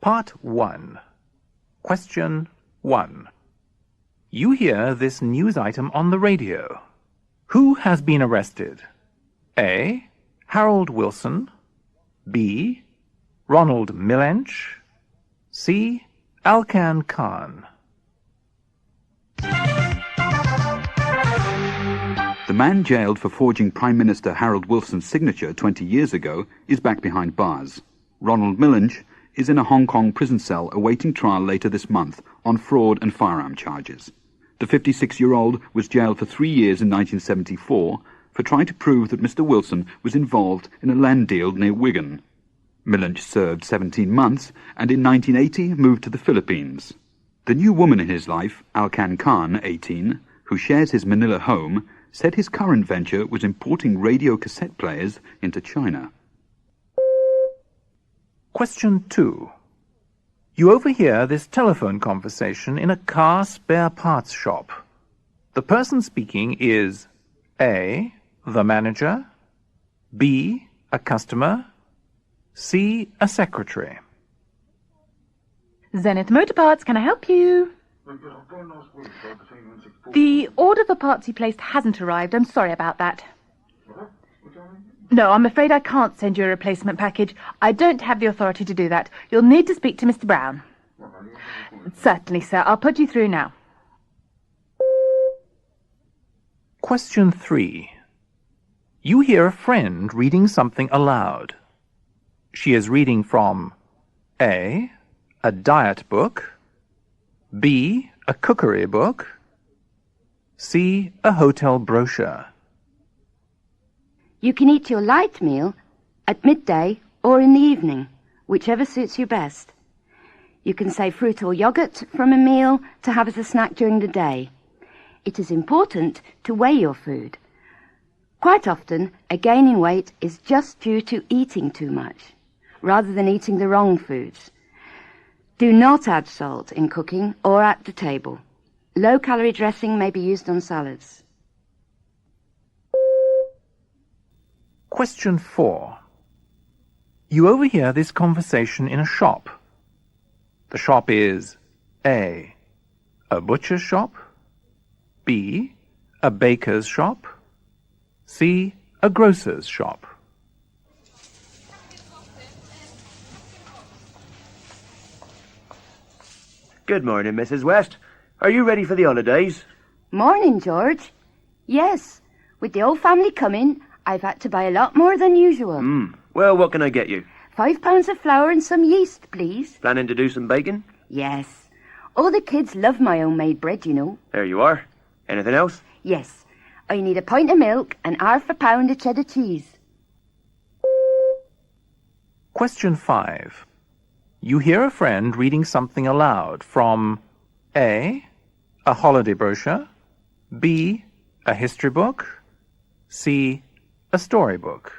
Part 1. Question 1. You hear this news item on the radio. Who has been arrested? A. Harold Wilson. B. Ronald Millench. C. Alkan Khan. The man jailed for forging Prime Minister Harold Wilson's signature 20 years ago is back behind bars. Ronald Millench is in a Hong Kong prison cell awaiting trial later this month on fraud and firearm charges. The 56-year-old was jailed for 3 years in 1974 for trying to prove that Mr. Wilson was involved in a land deal near Wigan. Millench served 17 months and in 1980 moved to the Philippines. The new woman in his life, Alkan Khan, 18, who shares his Manila home, said his current venture was importing radio cassette players into China. Question 2. You overhear this telephone conversation in a car spare parts shop. The person speaking is A. the manager, B. a customer, C. a secretary. Zenith Motor Parts, can I help you? The order for parts you placed hasn't arrived. I'm sorry about that. No, I'm afraid I can't send you a replacement package. I don't have the authority to do that. You'll need to speak to Mr. Brown. Certainly, sir. I'll put you through now. Question 3. You hear a friend reading something aloud. She is reading from A. a diet book, B. a cookery book, C. a hotel brochure. You can eat your light meal at midday or in the evening, whichever suits you best. You can say fruit or yogurt from a meal to have as a snack during the day. It is important to weigh your food. Quite often, a gain in weight is just due to eating too much, rather than eating the wrong foods. Do not add salt in cooking or at the table. Low-calorie dressing may be used on salads. Question 4. You overhear this conversation in a shop. The shop is A. a butcher's shop, B. a baker's shop, C. a grocer's shop. Good morning, Mrs. West. Are you ready for the holidays? Morning, George. Yes, with the old family coming, I've had to buy a lot more than usual. Well, what can I get you? 5 pounds of flour and some yeast, please. Planning to do some baking? Yes. All the kids love my homemade bread, you know. There you are. Anything else? Yes. I need a pint of milk and half a pound of cheddar cheese. Question 5. You hear a friend reading something aloud from A. a holiday brochure, B. a history book, C. a storybook.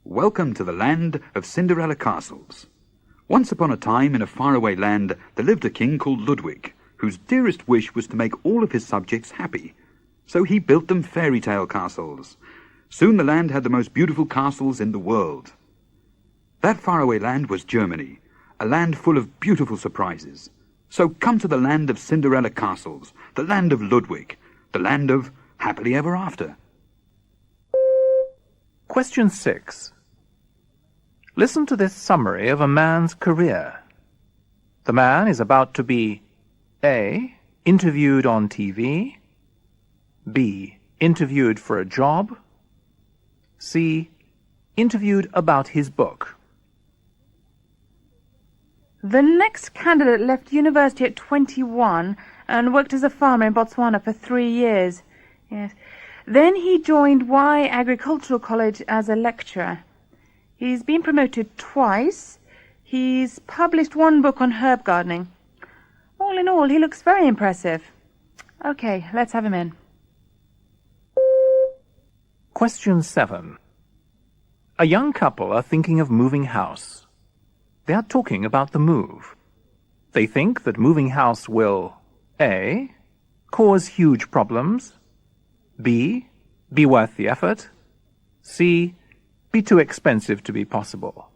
Welcome to the land of Cinderella castles. Once upon a time in a faraway land there lived a king called Ludwig, whose dearest wish was to make all of his subjects happy. So he built them fairy tale castles. Soon the land had the most beautiful castles in the world. That faraway land was Germany, a land full of beautiful surprises. So come to the land of Cinderella castles, the land of Ludwig, the land of happily ever after. Question 6. Listen to this summary of a man's career. The man is about to be A. interviewed on TV, B. interviewed for a job, C. interviewed about his book. The next candidate left university at 21 and worked as a farmer in Botswana for 3 years. Yes. Then he joined Y Agricultural College as a lecturer. He's been promoted twice. He's published 1 book on herb gardening. All in all, he looks very impressive. Okay, let's have him in. Question 7. A young couple are thinking of moving house. They are talking about the move. They think that moving house will A. cause huge problems, B. be worth the effort, C. be too expensive to be possible.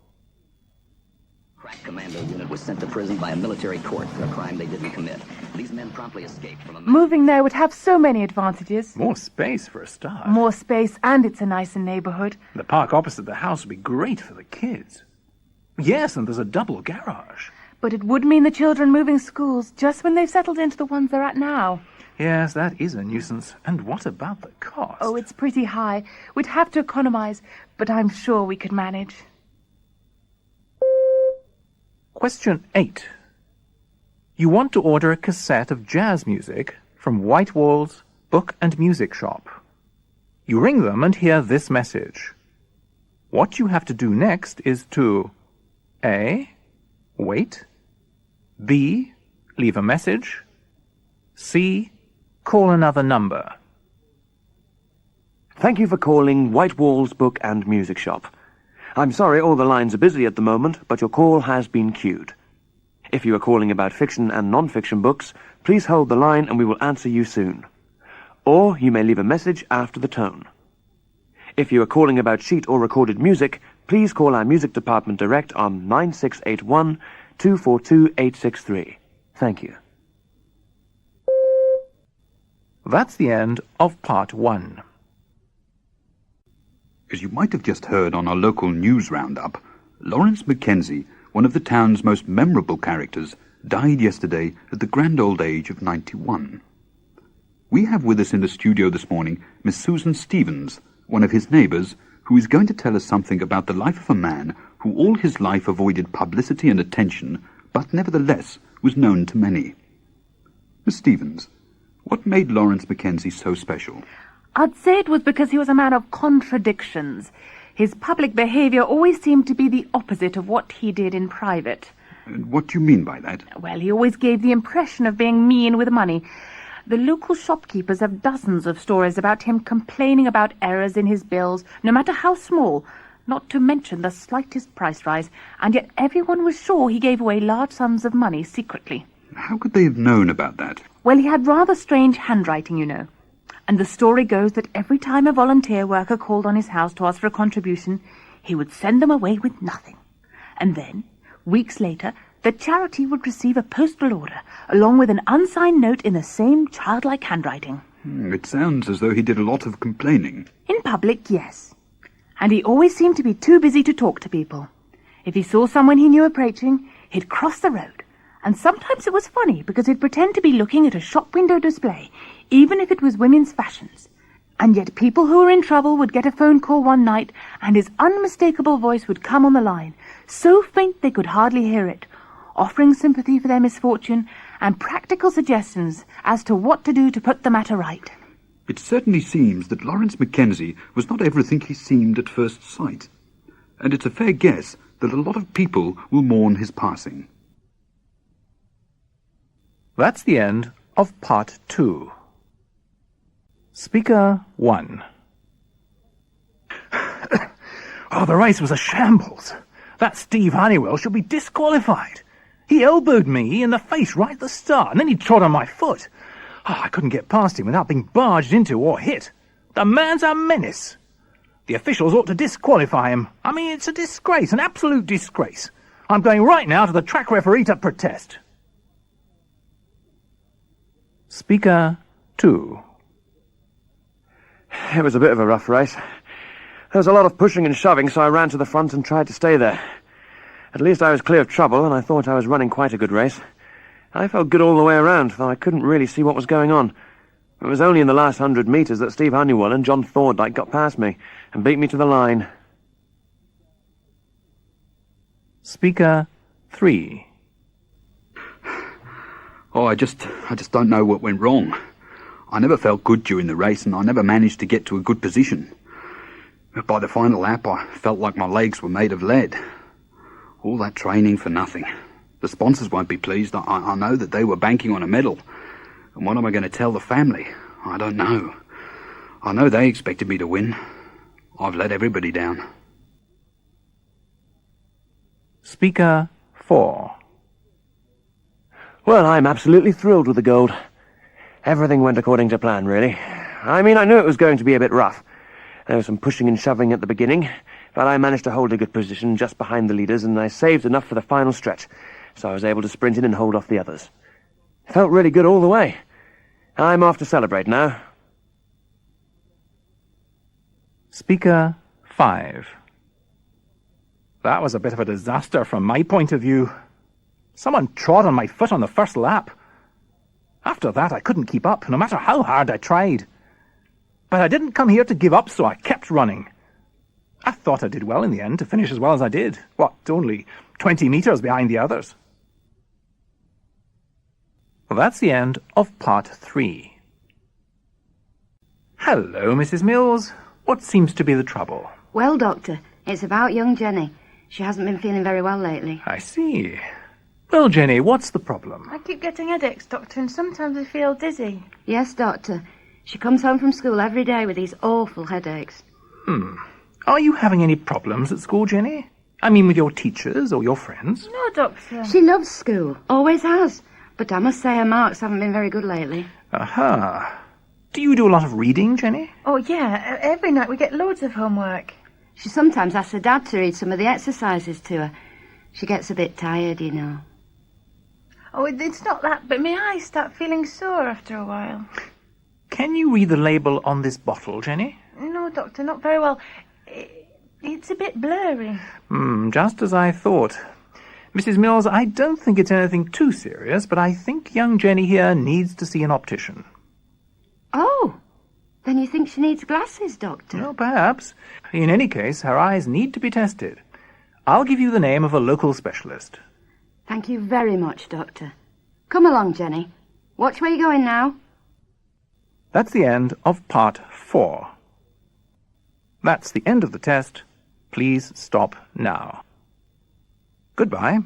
Crack commando unit was sent to prison by a military court for a crime they didn't commit. These men promptly escaped from a... Moving there would have so many advantages. More space for a start. More space, and it's a nicer neighborhood. The park opposite the house would be great for the kids. Yes, and there's a double garage. But it would mean the children moving schools just when they've settled into the ones they're at now. Yes, that is a nuisance. And what about the cost? Oh, it's pretty high. We'd have to economize, but I'm sure we could manage. Question 8. You want to order a cassette of jazz music from Whitewall's Book and Music Shop. You ring them and hear this message. What you have to do next is to A. Wait. B. Leave a message. C. Call another number. Thank you for calling Whitewall's Book and Music Shop. I'm sorry all the lines are busy at the moment, but your call has been queued. If you are calling about fiction and non-fiction books, please hold the line and we will answer you soon. Or you may leave a message after the tone. If you are calling about sheet or recorded music, please call our music department direct on 9681 242 863. Thank you. That's the end of part 1. As you might have just heard on our local news roundup, Lawrence Mackenzie, one of the town's most memorable characters, died yesterday at the grand old age of 91. We have with us in the studio this morning Miss Susan Stevens, one of his neighbours, who is going to tell us something about the life of a man who all his life avoided publicity and attention, but nevertheless was known to many. Miss Stevens, what made Lawrence Mackenzie so special? I'd say it was because he was a man of contradictions. His public behaviour always seemed to be the opposite of what he did in private. And what do you mean by that? Well, he always gave the impression of being mean with money. The local shopkeepers have dozens of stories about him complaining about errors in his bills, no matter how small, not to mention the slightest price rise, and yet everyone was sure he gave away large sums of money secretly. How could they have known about that? Well, he had rather strange handwriting, you know. And the story goes that every time a volunteer worker called on his house to ask for a contribution, he would send them away with nothing. And then, weeks later, the charity would receive a postal order, along with an unsigned note in the same childlike handwriting. It sounds as though he did a lot of complaining. In public, yes. And he always seemed to be too busy to talk to people. If he saw someone he knew approaching, he'd cross the road. And sometimes it was funny, because he'd pretend to be looking at a shop window display, even if it was women's fashions. And yet people who were in trouble would get a phone call one night, and his unmistakable voice would come on the line, so faint they could hardly hear it, offering sympathy for their misfortune and practical suggestions as to what to do to put the matter right. It certainly seems that Lawrence Mackenzie was not everything he seemed at first sight. And it's a fair guess that a lot of people will mourn his passing. That's the end of part 2. Speaker 1. Oh, the race was a shambles. That Steve Honeywell should be disqualified. He elbowed me in the face right at the start, and then he trod on my foot. Oh, I couldn't get past him without being barged into or hit. The man's a menace. The officials ought to disqualify him. I mean, it's a disgrace, an absolute disgrace. I'm going right now to the track referee to protest. Speaker 2. It was a bit of a rough race. There was a lot of pushing and shoving, so I ran to the front and tried to stay there. At least I was clear of trouble, and I thought I was running quite a good race. I felt good all the way around, though I couldn't really see what was going on. It was only in the last 100 metres that Steve Honeywell and John Thorndike got past me and beat me to the line. Speaker 3. Oh, I just don't know what went wrong. I never felt good during the race, and I never managed to get to a good position. But by the final lap, I felt like my legs were made of lead. All that training for nothing. The sponsors won't be pleased. I know that they were banking on a medal. And what am I going to tell the family? I don't know. I know they expected me to win. I've let everybody down. Speaker 4. Well, I'm absolutely thrilled with the gold. Everything went according to plan, really. I mean, I knew it was going to be a bit rough. There was some pushing and shoving at the beginning, but I managed to hold a good position just behind the leaders, and I saved enough for the final stretch, so I was able to sprint in and hold off the others. Felt really good all the way. I'm off to celebrate now. Speaker 5. That was a bit of a disaster from my point of view. Someone trod on my foot on the first lap. After that, I couldn't keep up, no matter how hard I tried. But I didn't come here to give up, so I kept running. I thought I did well in the end to finish as well as I did. What, only 20 meters behind the others? Well, that's the end of part 3. Hello, Mrs. Mills. What seems to be the trouble? Well, Doctor, it's about young Jenny. She hasn't been feeling very well lately. I see. Well, Jenny, what's the problem? I keep getting headaches, Doctor, and sometimes I feel dizzy. Yes, Doctor. She comes home from school every day with these awful headaches. Are you having any problems at school, Jenny? I mean, with your teachers or your friends? No, Doctor. She loves school, always has. But I must say her marks haven't been very good lately. Aha. Do you do a lot of reading, Jenny? Oh, yeah. Every night we get loads of homework. She sometimes asks her dad to read some of the exercises to her. She gets a bit tired, you know. Oh, it's not that, but my eyes start feeling sore after a while. Can you read the label on this bottle, Jenny? No, Doctor, not very well. It's a bit blurry. Just as I thought. Mrs. Mills, I don't think it's anything too serious, but I think young Jenny here needs to see an optician. Oh, then you think she needs glasses, Doctor? Well, perhaps. In any case, her eyes need to be tested. I'll give you the name of a local specialist. Thank you very much, Doctor. Come along, Jenny. Watch where you're going now. That's the end of part 4. That's the end of the test. Please stop now. Goodbye.